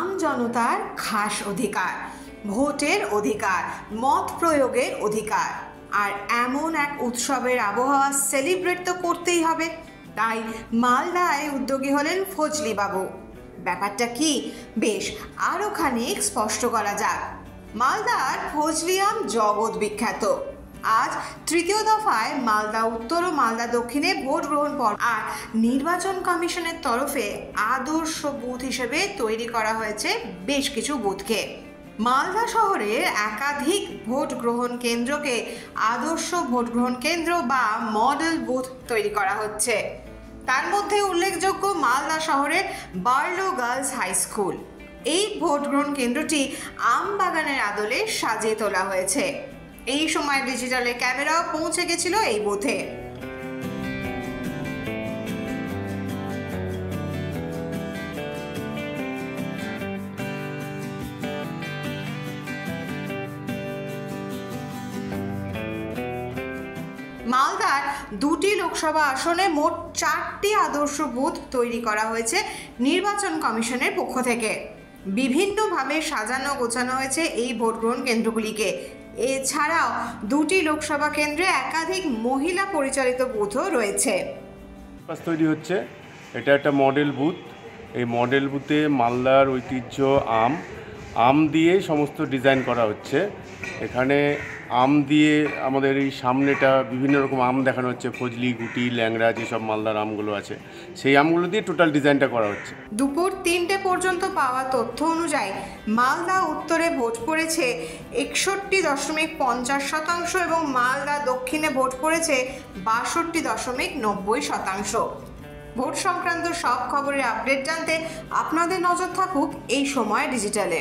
আম জনতার খাস অধিকার, ভোটের অধিকার, মত প্রয়োগের অধিকার। আর এমন এক উৎসবের আবহাওয়া সেলিব্রেট তো করতেই হবে। তাই মালদায় উদ্যোগী হলেন ফজলি বাবু। ব্যাপারটা কি, বেশ আরও খানিক স্পষ্ট করা যাক। মালদার ফজলি আম জগৎ বিখ্যাত। আজ তৃতীয় দফায় মালদা উত্তর ও মালদা দক্ষিণে ভোট গ্রহণ পর্ব, আর নির্বাচন কমিশনের তরফে আদর্শ বুথ হিসেবে তৈরি করা হয়েছে বেশ কিছু বুথকে। মালদা শহরের একাধিক ভোট গ্রহণ কেন্দ্রকে আদর্শ ভোট গ্রহণ কেন্দ্র বা মডেল বুথ তৈরি করা হচ্ছে। তার মধ্যে উল্লেখযোগ্য মালদা শহরের বার্লো গার্লস হাই স্কুল। এই ভোট গ্রহণ কেন্দ্রটি আম বাগানের আদলে সাজিয়ে তোলা হয়েছে। এই সময় ডিজিটালে ক্যামেরাও পৌঁছে গেছিল এই বুথে। মালদার দুটি লোকসভা আসনে মোট 4টি আদর্শ বুথ তৈরি করা হয়েছে নির্বাচন কমিশনের পক্ষ থেকে। বিভিন্নভাবে সাজানো গোছানো হয়েছে এই ভোট গ্রহণ কেন্দ্রগুলিকে। এছাড়াও দুটি লোকসভা কেন্দ্রে একাধিক মহিলা পরিচালিত বুথও রয়েছে। তৈরি হচ্ছে, এটা একটা মডেল বুথ। এই মডেল বুথে মালদার ঐতিহ্য আম দিয়ে সমস্ত ডিজাইন করা হচ্ছে। এখানে আম দিয়ে আমাদের এই সামনেটা বিভিন্ন রকম আম দেখানো হচ্ছে, ফজলি, গুটি, ল্যাংড়া, যেসব মালদার আমগুলো আছে সেই আমগুলো দিয়ে টোটাল ডিজাইনটা করা হচ্ছে। দুপুর 3টে পর্যন্ত পাওয়া তথ্য অনুযায়ী মালদা উত্তরে ভোট পড়েছে 61.50% এবং মালদা দক্ষিণে ভোট পড়েছে 62.90%। ভোট সংক্রান্ত সব খবরের আপডেট জানতে আপনাদের নজর থাকুক এই সময় ডিজিটালে।